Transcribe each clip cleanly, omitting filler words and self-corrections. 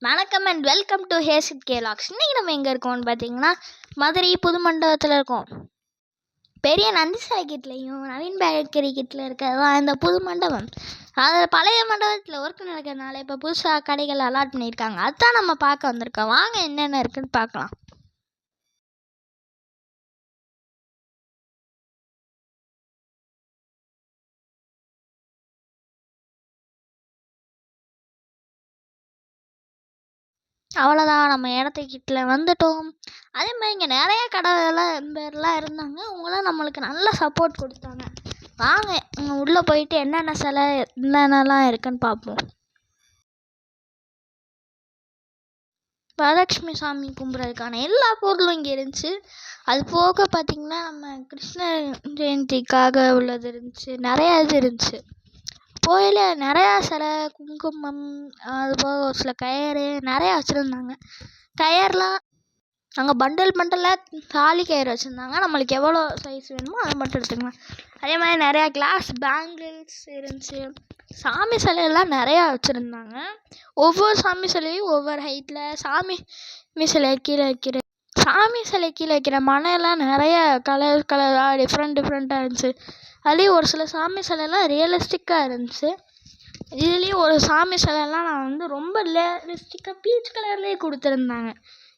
வணக்கம் and welcome to ஹேசிட் கேலாக்ஸ். இன்றைக்கி நம்ம எங்கே இருக்கோம்னு பார்த்தீங்கன்னா மதுரை புது மண்டபத்தில் இருக்கோம். பெரிய நந்தி சிலை கிட்டலையும் நவீன் பேக்கரி கிட்ட இருக்கிறதான் இந்த புது மண்டபம். அதில் பழைய மண்டபத்தில் ஒர்க் நடக்கிறதுனால இப்போ புதுசாக கடைகள் அலாட் பண்ணியிருக்காங்க. அதுதான் நம்ம பார்க்க வந்திருக்கோம். வாங்க என்னென்ன இருக்குன்னு பார்க்கலாம். அவ்வளோதான், நம்ம இடத்துக்கிட்ட வந்துட்டோம். அதே மாதிரி இங்கே நிறைய கடைலாம் பேர்லாம் இருந்தாங்க. அவங்களாம் நம்மளுக்கு நல்ல சப்போர்ட் கொடுத்தாங்க. வாங்க உள்ளே போயிட்டு என்னென்ன சிலை என்னென்னலாம் இருக்குன்னு பார்ப்போம். வரலட்சுமி சாமி கும்பிட்றதுக்கான எல்லா பொருளும் இங்கே இருந்துச்சு. அது போக பார்த்திங்கன்னா நம்ம கிருஷ்ண ஜெயந்திக்காக உள்ளது இருந்துச்சு. நிறையா இது இருந்துச்சு. கோயில நிறையா சிலை, குங்குமம், அதுபோக ஒரு சில கயிறு நிறையா வச்சுருந்தாங்க. கயிறுலாம் அங்கே பண்டலாக தாலி கயிறு வச்சுருந்தாங்க. நம்மளுக்கு எவ்வளோ சைஸ் வேணுமோ அதை மட்டும் எடுத்துக்கலாம். அதே மாதிரி நிறையா கிளாஸ் பேங்கிள்ஸ் இருந்துச்சு. சாமி சிலையெல்லாம் நிறையா வச்சுருந்தாங்க. ஒவ்வொரு சாமி சிலையும் ஒவ்வொரு ஹைட்டில். சாமி சிலை கீழே வைக்கிற மனையெல்லாம் நிறைய கலராக டிஃப்ரெண்ட்டாக இருந்துச்சு. அதுலேயும் ஒரு சில சாமி சிலைலாம் ரியலிஸ்டிக்காக இருந்துச்சு. இதுலேயும் ஒரு சாமி சிலைலாம் நான் ரொம்ப ரியலிஸ்டிக்காக பீச் கலர்லேயே கொடுத்துருந்தாங்க.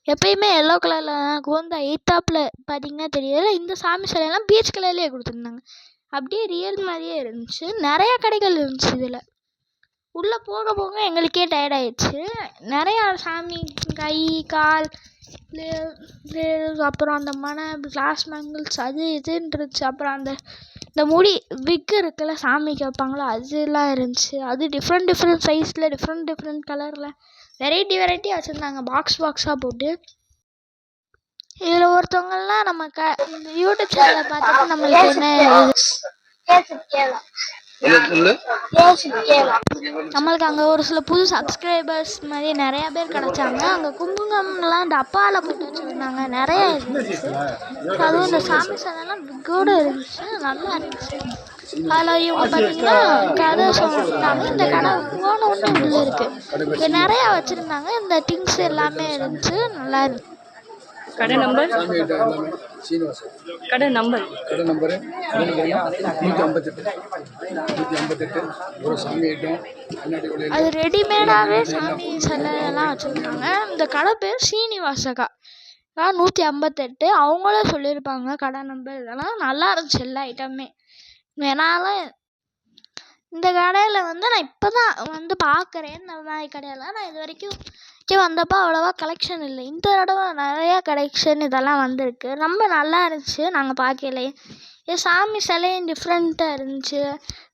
எப்பயுமே எல்லோ கலரில் கோந்தா எய்த்தாப்பில் பார்த்தீங்கன்னா தெரியல, இந்த சாமி சிலையெல்லாம் பீச் கலர்லேயே கொடுத்துருந்தாங்க. அப்படியே ரியல் மாதிரியே இருந்துச்சு. நிறையா கடைகள் இருந்துச்சு. இதில் உள்ளே போக எங்களுக்கே டயர்ட் ஆயிடுச்சு. நிறையா சாமி கை கால் அப்புறம் அந்த மனை கிளாஸ் பேங்கிள்ஸ் அது இதுன்னு இருந்துச்சு. அப்புறம் இந்த முடி விக்கு இருக்குல்ல சாமிக்கு வைப்பாங்களோ அதெல்லாம் இருந்துச்சு. அது டிஃப்ரெண்ட் சைஸில் டிஃப்ரெண்ட் கலரில் வெரைட்டியாக வச்சுருந்தாங்க. பாக்ஸாக போட்டு. இதில் ஒருத்தவங்கலாம் நம்ம இந்த யூடியூப் சேனலை பார்த்துட்டு நம்மளுக்கு நம்மளுக்கு அங்கே ஒரு சில புது சப்ஸ்கிரைபர்ஸ் மாதிரி நிறையா பேர் கிடச்சாங்க. அங்கே குங்குமம்லாம் டப்பாவில் போட்டு வச்சுருந்தாங்க. நிறையா இருந்துச்சு. அதுவும் இந்த சாமி சிலைலாம் விக்கோடு இருந்துச்சு. நல்லா இருந்துச்சு. அதில் இவங்க பார்த்தீங்கன்னா கதை சொல்லிட்டாங்க. இந்த கடை போன ஒன்று உள்ளே இருக்குது. இங்கே நிறையா வச்சுருந்தாங்க. இந்த திங்ஸ் எல்லாமே இருந்துச்சு. நல்லா இருந்துச்சு. கடை நம்பர் 158 அது ரெடிமேடாகவே சாமி சிலையெல்லாம் வச்சுருந்தாங்க. இந்த கடை பேர் சீனிவாசகா 158. அவங்களே சொல்லியிருப்பாங்க கடை நம்பர். இதெல்லாம் நல்லா இருந்துச்சு எல்லா ஐட்டமே. என்னால் இந்த கடையில் நான் இப்போ தான் பார்க்குறேன். இந்த மாதிரி கடையெல்லாம் நான் இது வரைக்கும் வந்தப்போ அவ்வளோவா கலெக்ஷன் இல்லை. இந்த தடவை நிறையா கலெக்ஷன் இதெல்லாம் வந்திருக்கு. ரொம்ப நல்லா இருந்துச்சு. நாங்கள் பார்க்கலையே சாமி சிலையும் டிஃப்ரெண்ட்டாக இருந்துச்சு.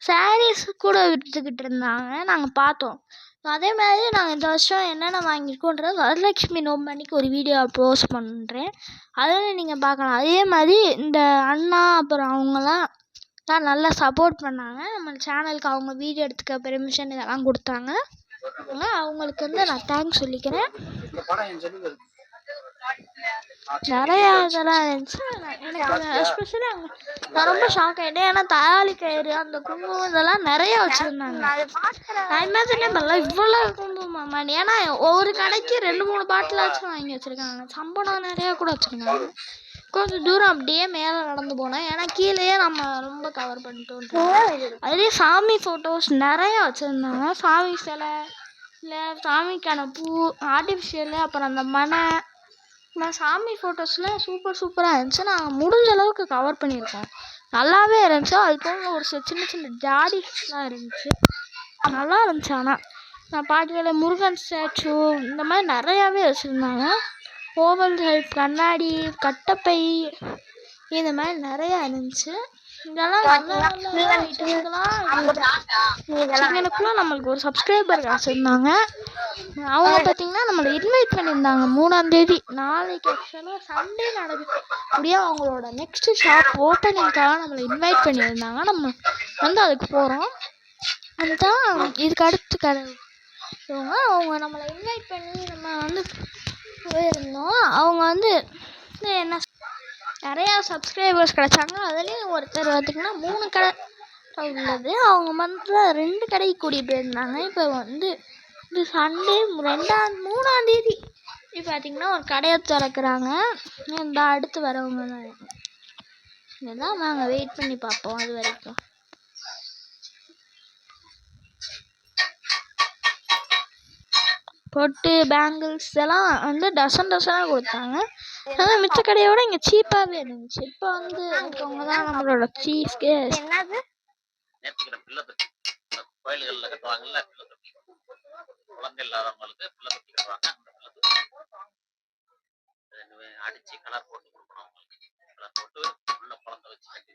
சாரீஸ் கூட விற்றுக்கிட்டு இருந்தாங்க. நாங்கள் பார்த்தோம். அதே மாதிரி நாங்கள் இந்த வருஷம் என்னென்ன வாங்கியிருக்கோன்றது வரலட்சுமி நோம்பு அன்றைக்கி ஒரு வீடியோ போஸ்ட் பண்ணுறேன். அதில் நீங்கள் பார்க்கலாம். அதே மாதிரி இந்த அண்ணா அப்புறம் அவங்களாம் நல்லா சப்போர்ட் பண்ணாங்க. நம்ம சேனலுக்கு அவங்க வீடியோ எடுத்துக்க பெர்மிஷன் இதெல்லாம் கொடுத்தாங்க. அவங்களுக்கு நான் தேங்க்ஸ் சொல்லிக்கிறேன். நிறையா இதெல்லாம் இருந்துச்சு. எனக்கு எஸ்பெஷலி நான் ரொம்ப ஷாக் ஆகிட்டேன். ஏன்னா தாலி கயிறு அந்த குங்குமம் இதெல்லாம் நிறையா வச்சுருந்தாங்க. நான் இமேஜினே பண்ணல இவ்வளோ குங்குமம். ஏன்னா ஒவ்வொரு கடைக்கு 2-3 பாட்டிலாச்சும் வாங்கி வச்சுருக்காங்க. சம்பளம் நிறையா கூட வச்சுருக்காங்க. கொஞ்சம் தூரம் அப்படியே மேலே நடந்து போனேன். ஏன்னா கீழேயே நம்ம ரொம்ப கவர் பண்ணிட்டோம். அதுலேயே சாமி ஃபோட்டோஸ் நிறையா வச்சுருந்தாங்க. சாமி சிலை இல்லை சாமிக்கான பூ ஆர்டிஃபிஷியலு அப்புறம் அந்த மனை சாமி ஃபோட்டோஸ்லாம் சூப்பராக இருந்துச்சு. நாங்கள் முடிஞ்ச அளவுக்கு கவர் பண்ணியிருக்கோம். நல்லாவே இருந்துச்சு. அது போக ஒரு சின்ன ஜாடிலாம் இருந்துச்சு. நல்லா இருந்துச்சு. ஆனால் நான் பார்க்கல முருகன் ஸ்டாச்சு இந்த மாதிரி நிறையாவே வச்சுருந்தாங்க. ஓவல் ஹெல்ப் கண்ணாடி கட்டப்பை இந்த மாதிரி நிறையா இருந்துச்சு. இதெல்லாம் சின்னனுக்குலாம் நம்மளுக்கு ஒரு சப்ஸ்கிரைபர் வச்சுருந்தாங்க. அவங்க பார்த்தீங்கன்னா நம்மளை இன்வைட் பண்ணியிருந்தாங்க 3ஆம் தேதி நாளைக்கு. ஆக்சுவலாக சண்டே நடக்குது. அப்படியே அவங்களோட நெக்ஸ்ட்டு ஷாப் ஓப்பனிங்காக நம்மளை இன்வைட் பண்ணியிருந்தாங்க. நம்ம அதுக்கு போகிறோம். அதுதான் இதுக்கு அடுத்து கடை அவங்க நம்மளை இன்வைட் பண்ணி நம்ம போயிருந்தோம். அவங்க என்ன நிறையா சப்ஸ்கிரைபர்ஸ் கிடச்சாங்க. அதுலேயும் ஒருத்தர் பார்த்திங்கன்னா 3 கடை உள்ளது. அவங்க 2 கடைக்கு கூட்டிகிட்டு போயிருந்தாங்க. இப்போ இது சண்டே 3ஆம் தேதி இப்போ பார்த்தீங்கன்னா ஒரு கடையை திறக்கிறாங்க. இந்த அடுத்து வரவங்க தான் இதுதான். நாங்கள் வெயிட் பண்ணி பார்ப்போம் அது வரைக்கும். பொட்டு பேங்கிள்ஸ் எல்லாம் வந்து டசனாக கொடுத்தாங்க. ஆனால் மிச்ச கடையோட இங்கே சீப்பாகவே இருந்துச்சு. இப்போ வந்து இருக்கவங்க தான் நம்மளோட சீஸ் கெஸ்ட். கோயில்களில் கட்டுவாங்கல்ல, குழந்தை இல்லாதவங்களுக்கு பிள்ளை தொட்டி கட்டுவாங்க. அடிச்சு கலர் போட்டு கொடுக்கணும். அவங்களுக்கு கலர் போட்டு உள்ள குழந்தை வச்சு கட்டி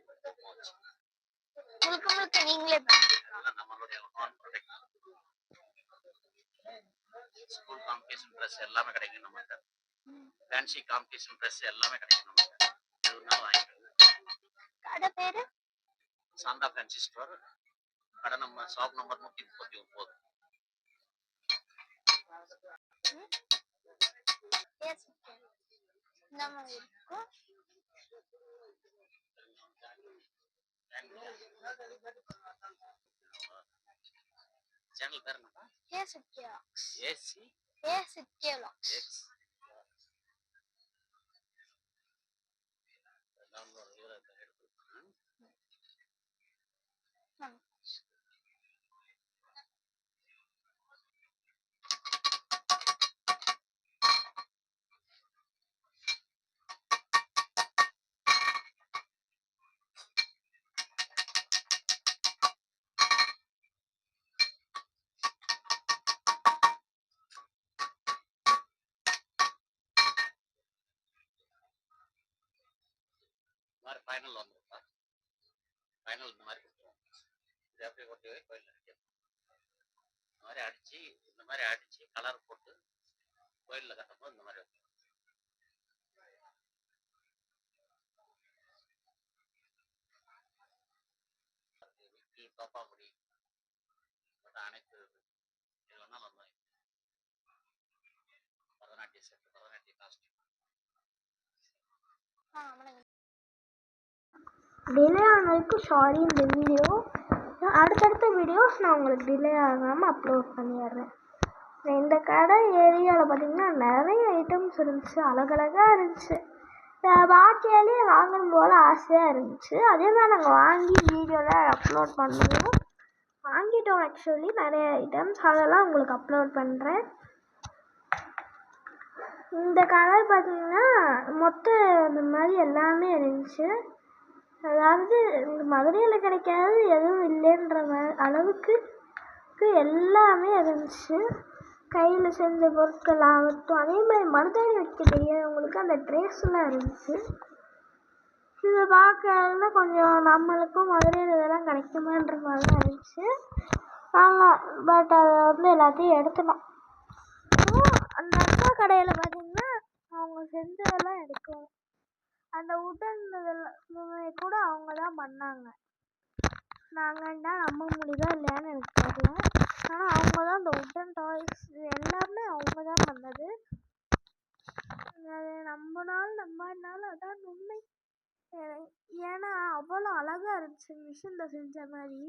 நீங்களே நம்மளுடைய ஸ்கூல் காம்படிஷன் ட்ரெஸ் எல்லாமே கிடைக்கும் நம்மகிட்ட. ஃபேன்சி காம்படிஷன் ட்ரெஸ் எல்லாமே கிடைக்கும் நம்மகிட்ட. எதுனா வாங்கிக்கோங்க. கடை பேரு சாந்தா ஃபேன்சி ஸ்டோர். கடை நம்ம ஷாப் நம்பர் 139. சேனல் பேர் என்னப்பா? மாதிரி ஃபைனல் வந்துருப்பா. ஃபைனல் இந்த மாதிரி கொடுத்துருவோம். இது அப்படியே கொட்டி போய் கோயிலில் அடிக்கணும். இந்த மாதிரி அடிச்சு கலர் போட்டு கோயிலில் கட்டும்போது இந்த மாதிரி வைக்கணும். தோப்பாங்குடி அனைத்து இது வேணாலும் நம்ம பரதநாட்டிய செட்டு, பரதநாட்டிய காஸ்டியூம். டிலே ஆனதுக்கு சாரி. இந்த வீடியோ அடுத்தடுத்த வீடியோஸ் நான் உங்களுக்கு டிலே ஆகாமல் அப்லோட் பண்ணிடுறேன். இந்த கடை ஏரியாவில் பார்த்திங்கன்னா நிறைய ஐட்டம்ஸ் இருந்துச்சு, அழகழகாக இருந்துச்சு. வாக்கியாலே வாங்கணும் போல் ஆசையாக இருந்துச்சு. அதே மாதிரி நாங்கள் வாங்கி வீடியோவில் அப்லோட் பண்ணுவோம். வாங்கிட்டோம் ஆக்சுவலி நிறைய ஐட்டம்ஸ், அதெல்லாம் உங்களுக்கு அப்லோட் பண்ணுறேன். இந்த கடை பார்த்திங்கன்னா மொத்தம் இந்த மாதிரி எல்லாமே இருந்துச்சு. அதாவது இந்த மதுரையில் கிடைக்காது எதுவும் இல்லைன்ற அளவுக்கு எல்லாமே இருந்துச்சு. கையில் செஞ்ச பொருட்கள் ஆகட்டும், அதே மாதிரி மருதாணி வைக்க தெரியாதவங்களுக்கு அந்த ட்ரேஸ்லாம் இருந்துச்சு. இதை பார்க்கறதுல கொஞ்சம் நம்மளுக்கும் மதுரையில் இதெல்லாம் கிடைக்குமான்ற மாதிரி தான் இருந்துச்சு. நாங்கள் பட் அதை வந்து எல்லாத்தையும் எடுத்துட்டோம். அந்த அக்கா கடையில் பார்த்திங்கன்னா அவங்க செஞ்சதெல்லாம் எடுக்கும். அந்த உடன் இதெல்லாம் கூட அவங்க தான் பண்ணாங்க. நாங்கள்டா நம்ப முடியுதா இல்லையான்னு எனக்கு தெரியல. ஆனால் அவங்க தான் அந்த உடன் டாய்ஸ் எல்லாமே அவங்க தான் பண்ணது. அது நம்பினாலும் நம்பாட்டினாலும் அதான் உண்மை. ஏன்னா அவ்வளோ அழகாக இருந்துச்சு மிஷினில் செஞ்ச மாதிரி.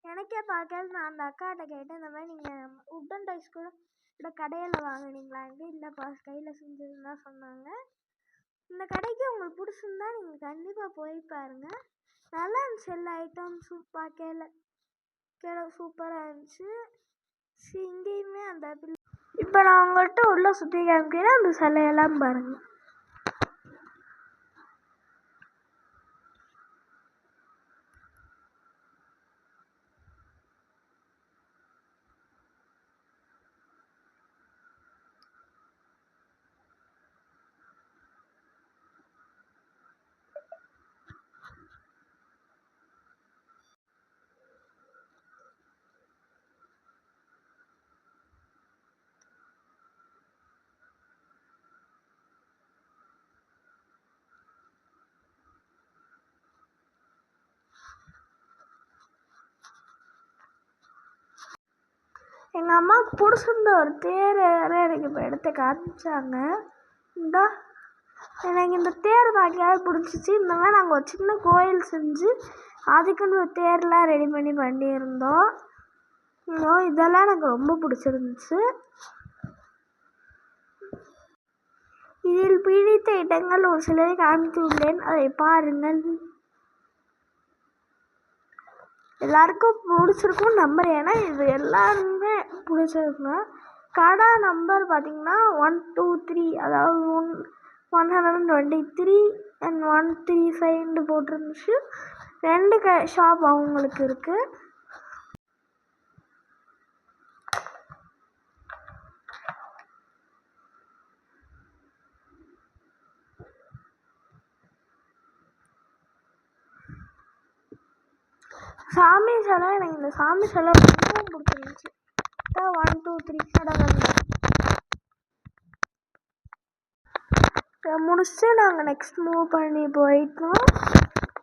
எனக்கே பார்க்கல. நான் அந்த அக்காட்ட கேட்டேன், இந்த மாதிரி நீங்கள் உடன் டாய்ஸ் கூட இந்த கடையில் வாங்கினீங்களான்ட்டு. இல்லைப்பா கையில் செஞ்சதுன்னு தான் சொன்னாங்க. இந்த கடைக்கு உங்களுக்கு பிடிச்சிருந்தா நீங்கள் கண்டிப்பாக போய் பாருங்கள். நல்லா இருந்துச்சு எல்லா ஐட்டம்ஸும். பார்க்கல சூப்பராக இருந்துச்சு. இங்கேயுமே அந்த இப்போ நான் உங்கள்கிட்ட உள்ளே சுற்றி காமிக்கிறேன். அந்த சிலையெல்லாம் பாருங்கள். எங்கள் அம்மாவுக்கு பிடிச்சிருந்த ஒரு தேர் எனக்கு இப்போ எடுத்து காமிச்சாங்க. எனக்கு இந்த தேர் பார்க்கவே பிடிச்சிச்சு. இந்த மாதிரி நாங்கள் ஒரு சின்ன கோயில் செஞ்சு அதுக்குன்னு ஒரு தேர்லாம் ரெடி பண்ணியிருந்தோம். இதெல்லாம் எனக்கு ரொம்ப பிடிச்சிருந்துச்சு. இதில் பிடித்த இடங்கள் ஒரு சிலரை காமித்துள்ளேன், அதை பாருங்கள். எல்லாருக்கும் பிடிச்சிருக்கும் நம்பர், ஏன்னா இது எல்லாருமே பிடிச்சிருக்குங்க. கடை நம்பர் பார்த்தீங்கன்னா 123, அதாவது 123 and 135 போட்டிருந்துச்சு. 2 ஷாப் அவங்களுக்கு இருக்குது. சாமி சிலை, எனக்கு இந்த சாமி சிலை ரொம்பவும் பிடிச்சிருந்துச்சு. 1 2 3 கடைகள் முடிச்சுட்டு நாங்கள் நெக்ஸ்ட் மூவ் பண்ணி போயிட்டோம்.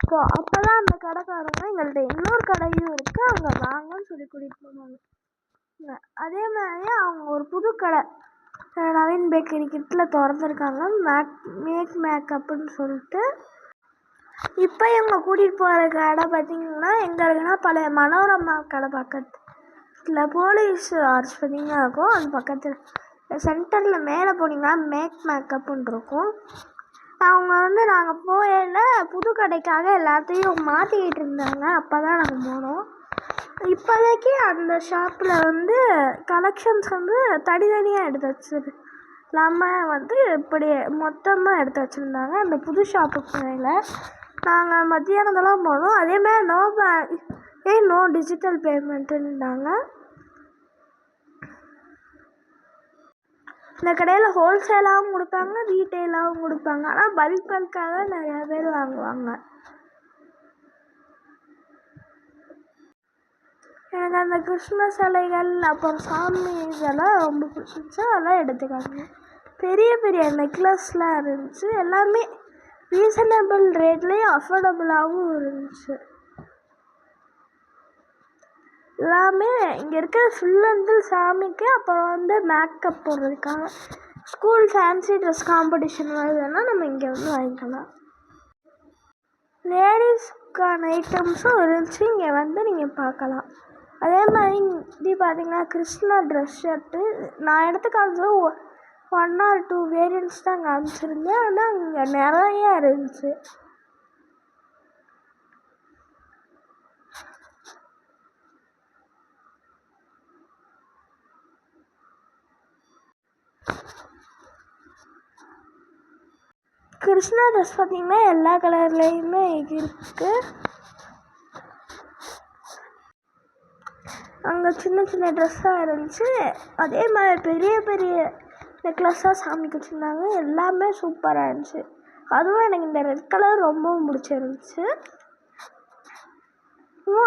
ஸோ அப்போ தான் அந்த கடைக்காரங்க எங்கள்கிட்ட இன்னொரு கடையும் இருக்குது, அங்கே வாங்கன்னு சொல்லி கூட்டிகிட்டு போனாங்க. அதே மாதிரி அவங்க ஒரு புது கடை நவீன் பேக்கரி கிட்ட திறந்துருக்காங்க, மேக்கப்னு சொல்லிட்டு. இப்போ இவங்க கூட்டிகிட்டு போகிற கடை பார்த்திங்கன்னா எங்கே இருக்குன்னா பழைய மனோரமா கடை பக்கத்தில் போலீஸ் ஆஸ்பத்திரிங்க இருக்கும். அது பக்கத்தில் சென்டரில் மேலே போனீங்கன்னா மேக்கப்னு இருக்கும். அவங்க நாங்கள் போயில புது கடைக்காக எல்லாத்தையும் மாற்றிக்கிட்டு இருந்தாங்க. அப்போ தான் நாங்கள் போனோம். இப்போதைக்கு அந்த ஷாப்பில் கலெக்ஷன்ஸ் தனித்தனியாக எடுத்து வச்சிரு இல்லாமல் இப்படி மொத்தமாக எடுத்து வச்சுருந்தாங்க. அந்த புது ஷாப்புக்கு மேலே நாங்கள் மத்தியானத்தெல்லாம் போனோம். அதேமாதிரி நோ டிஜிட்டல் பேமெண்ட்டுன்னாங்க. இந்த கடையில் ஹோல்சேலாகவும் கொடுப்பாங்க, ரீட்டெயிலாகவும் கொடுப்பாங்க. ஆனால் பல்காக தான் நிறையா பேர் வாங்குவாங்க. எனக்கு அந்த கிருஷ்ண சிலைகள் அப்புறம் சாமி இதெல்லாம் ரொம்ப பிடிச்சிருந்துச்சு, அதெல்லாம் எடுத்துக்காங்க. பெரிய பெரிய நெக்லஸ்லாம் இருந்துச்சு, எல்லாமே ரீசனபிள் ரேட்லேயும் அஃபோர்டபுளாகவும் இருந்துச்சு. எல்லாமே இங்கே இருக்கிற ஃபுல் அண்ட் ஃபுல் சாமிக்கு. அப்புறம் மேக்கப் போடுறதுக்காக ஸ்கூல் ஃபேன்சி ட்ரெஸ் காம்படிஷன் வருதுன்னா நம்ம இங்கே வாங்கிக்கலாம். லேடிஸ்க்கான ஐட்டம்ஸும் இருந்துச்சு, இங்கே நீங்கள் பார்க்கலாம். அதே மாதிரி இது பார்த்திங்கன்னா கிருஷ்ணா ட்ரெஸ் ஷர்ட்டு நான் எடுத்து காமிச்சது 1 or 2 வேரியன்ட்ஸ் தான் காமிச்சிருந்தேன், ஆனால் இங்கே நிறையா இருந்துச்சு. கிருஷ்ணா ட்ரெஸ் பார்த்திங்கன்னா எல்லா கலர்லேயுமே இருக்குது. அங்கே சின்ன சின்ன ட்ரெஸ்ஸாக இருந்துச்சு. அதே மாதிரி பெரிய பெரிய நெக்லஸாக சாமிக்கு வச்சுருந்தாங்க, எல்லாமே சூப்பராக இருந்துச்சு. அதுவும் எனக்கு இந்த ரெட் கலர் ரொம்பவும் பிடிச்சிருந்துச்சு.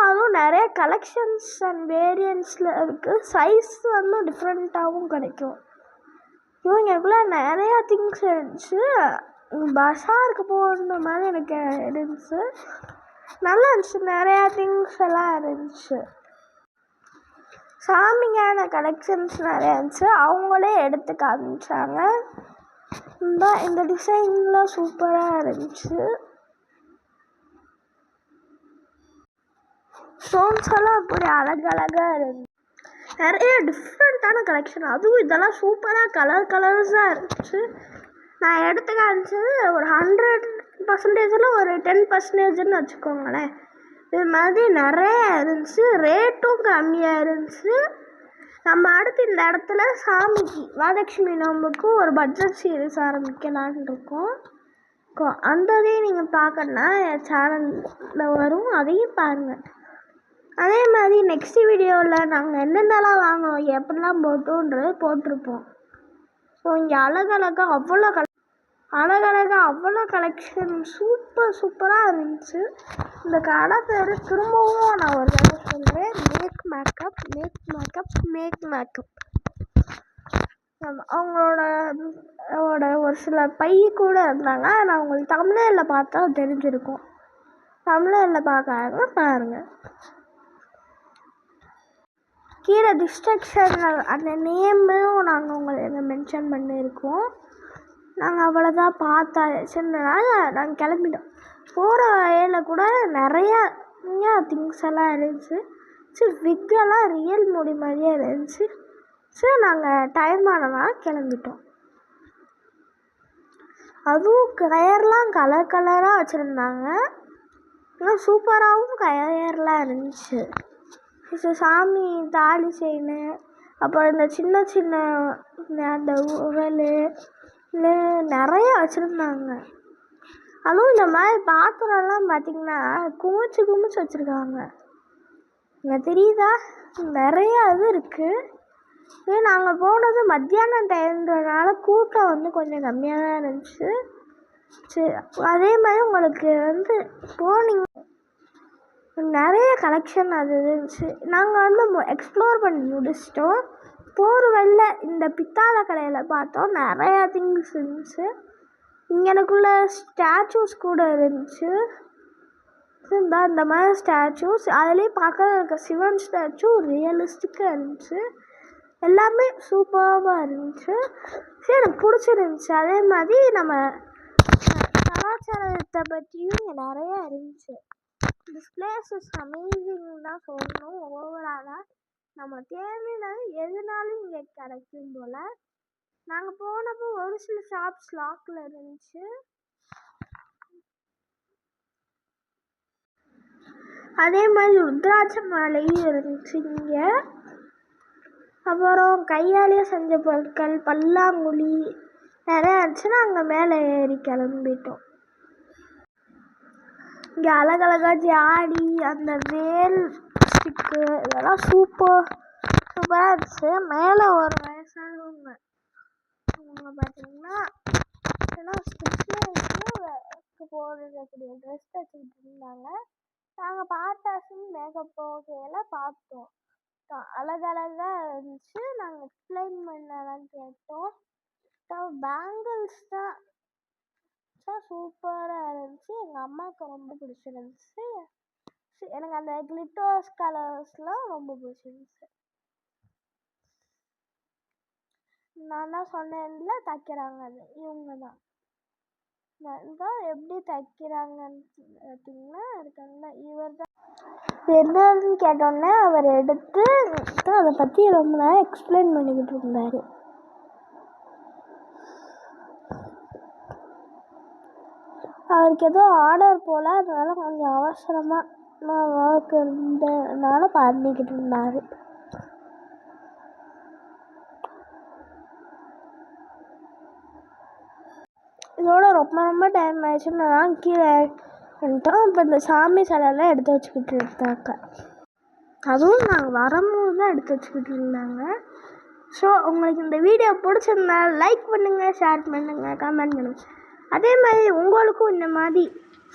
அதுவும் நிறைய கலெக்ஷன்ஸ் அண்ட் வேரியன்ட்ஸில் இருக்குது. சைஸ் டிஃப்ரெண்ட்டாகவும் கிடைக்கும். இவங்களுக்குள்ள நிறையா திங்ஸ் இருந்துச்சு. பஸாருக்கு போகிற மாதிரி எனக்கு இருந்துச்சு, நல்லா இருந்துச்சு. நிறையா திங்ஸ் எல்லாம் இருந்துச்சு. சாமிக்கான கலெக்ஷன்ஸ் நிறையா இருந்துச்சு, அவங்களே எடுத்து காமிச்சாங்க. இந்த டிசைன்லாம் சூப்பராக இருந்துச்சு. ஸ்டோன்ஸ் எல்லாம் அப்படி அழகழகாக இருந்துச்சு. நிறைய டிஃப்ரெண்ட்டான கலெக்ஷன், அதுவும் இதெல்லாம் சூப்பராக கலர்ஸாக இருந்துச்சு. நான் எடுத்து காமிச்சது ஒரு 100%ல் ஒரு 10%ன்னு வச்சுக்கோங்களேன். இது மாதிரி நிறைய இருந்துச்சு, ரேட்டும் கம்மியாக இருந்துச்சு. நம்ம அடுத்து இந்த இடத்துல சாமிக்கு வரலட்சுமி நோம்புக்கு ஒரு பட்ஜெட் சீரிஸ் ஆரம்பிக்கலான்னு இருக்கோம். அந்த இதையும் நீங்கள் பார்க்கணுன்னா என் சேனலில் வரும், அதையும் பாருங்கள். அதே மாதிரி நெக்ஸ்ட் வீடியோவில் நாங்கள் என்னென்னலாம் வாங்கினோம், எப்படிலாம் போட்டோன்றது போட்டிருப்போம். ஸோ இங்கே அழகழகாக அவ்வளோ கலெக்ஷன் சூப்பராக இருந்துச்சு. இந்த கடை பேர் திரும்பவும் நான் ஒரு தடவை சொல்கிறேன், மேக் மேக்கப். அவங்களோட ஒரு சில பை கூட இருந்தாங்க, நான் உங்களுக்கு தமிழில் பார்த்தா தெரிஞ்சிருக்கும். தமிழில் பார்க்காங்க பாருங்கள். கீழே டிஸ்ட்ரக்ஷனில் அந்த நேமும் நாங்கள் உங்களுக்கு மென்ஷன் பண்ணியிருக்கோம். நாங்கள் அவ்வளோதான் பார்த்தாச்சுன்றனால நாங்கள் கிளம்பிட்டோம். போகிற வழியில் கூட நிறையா திங்ஸ் எல்லாம் இருந்துச்சு. சரி விக்கெல்லாம் ரியல் முடி மாதிரியே இருந்துச்சு. சரி நாங்கள் டைம் ஆனனால கிளம்பிட்டோம். அதுவும் கயர்லாம் கலர் கலராக வச்சுருந்தாங்க. ஆனால் சூப்பராகவும் கயர்லாம் இருந்துச்சு. சாமி தாலி செயினு, அப்புறம் இந்த சின்ன சின்ன அந்த உரல் நிறைய வச்சுருந்தாங்க. அதுவும் இந்த மாதிரி பாத்திரம்லாம் பார்த்திங்கன்னா குமிச்சு குமிச்சு வச்சுருக்காங்க. இங்கே தெரியுதா, நிறையா இது இருக்குது. நாங்கள் போனது மத்தியானம் டைம்ன்றனால கூட்டம் கொஞ்சம் கம்மியாக தான் இருந்துச்சு. சரி, அதே மாதிரி உங்களுக்கு போனீங்க நிறைய கலெக்ஷன் அது இருந்துச்சு. நாங்கள் எக்ஸ்ப்ளோர் பண்ணி முடிச்சிட்டோம். போகிற வழியில் இந்த பித்தாளை கடையில் பார்த்தோம், நிறையா திங்ஸ் இருந்துச்சு. இங்கனக்குள்ள ஸ்டாச்சூஸ் கூட இருந்துச்சு. இந்த மாதிரி ஸ்டாச்சூஸ், அதுலேயே பார்க்க இருக்க சிவன் ஸ்டாச்சு ரியலிஸ்டிக்காக இருந்துச்சு. எல்லாமே சூப்பராக இருந்துச்சு. சரி, எனக்கு பிடிச்சிருந்துச்சி. அதே மாதிரி நம்ம கலாச்சாரத்தை பற்றியும் இங்கே நிறையா இருந்துச்சு. திஸ் பிளேஸ் இஸ் அமேசிங் தான் சொல்லணும். ஓவராலாக நம்ம தேவையானது எதுனாலும் இங்கே கிடைக்கும் போல். நாங்கள் போனப்போ ஒரு சில ஷாப்ஸ் லாக்கில் இருந்துச்சு. அதே மாதிரி ருத்ராட்ச மாலையும் இருந்துச்சு இங்கே. அப்புறம் கையாலேயே செஞ்ச பொருட்கள், பல்லாங்குழி நிறையா இருந்துச்சு. நாங்கள் மேலே ஏறி கிளம்பிட்டோம். இங்கே அழகழகாக ஜாடி, அந்த வேல் ஸ்டிக்கு இதெல்லாம் சூப்பராக இருந்துச்சு. மேலே ஒரு வயசானவங்க அவங்க பார்த்தீங்கன்னா கிறிஸ்மஸ்க்கு போடக்கூடிய ட்ரெஸ் வச்சுக்கிட்டு இருந்தாங்க. நாங்கள் பார்த்தாச்சும் மேக்கப் போகையில் பார்த்தோம். அழகழகாக இருந்துச்சு. நாங்கள் எக்ஸ்பிளைன் பண்ணலாம் கேட்டோம். பேங்கிள்ஸ் தான் சூப்பராக இருந்துச்சு. எங்கள் அம்மாவுக்கு ரொம்ப பிடிச்சிருந்துச்சு. எனக்கு அந்த கிளிட்டர்ஸ் கலர்ஸ்லாம் ரொம்ப பிடிச்சிருந்துச்சு. நான் தான் சொன்னேன்ல தைக்கிறாங்க, அது இவங்க தான். எப்படி தைக்கிறாங்கன்னு பார்த்தீங்கன்னா இருக்காங்களா, இவர் தான். என்னன்னு கேட்டோன்னே அவர் எடுத்து அதை பற்றி ரொம்ப நேரம் எக்ஸ்பிளைன் பண்ணிக்கிட்டு இருந்தார். அவருக்கு ஏதோ ஆர்டர் போல், அதனால கொஞ்சம் அவசரமாக ஒர்க் இருந்ததுனால பண்ணிக்கிட்டு இருந்தார். இதோட ரொம்ப டைம் ஆயிடுச்சுன்னு நான் கீழே வந்துட்டோம். இப்போ இந்த சாமி சிலையெல்லாம் எடுத்து வச்சுக்கிட்டு இருந்தாங்க. அதுவும் நாங்கள் வரும்போது தான் எடுத்து வச்சுக்கிட்டு இருந்தாங்க. ஸோ உங்களுக்கு இந்த வீடியோ பிடிச்சிருந்தா லைக் பண்ணுங்கள், ஷேர் பண்ணுங்கள், கமெண்ட் பண்ணுங்கள். அதே மாதிரி உங்களுக்கும் இந்த மாதிரி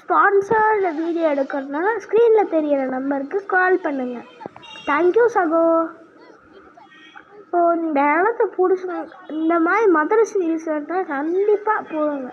ஸ்பான்சர்டு வீடியோ எடுக்கிறதுனால ஸ்க்ரீனில் தெரியிற நம்பருக்கு கால் பண்ணுங்கள். தேங்க்யூ சகோ. ஸோ இந்த இடத்த பிடிச்சி இந்த மாதிரி மதுரை சீரீஸ் கண்டிப்பாக போடுங்க.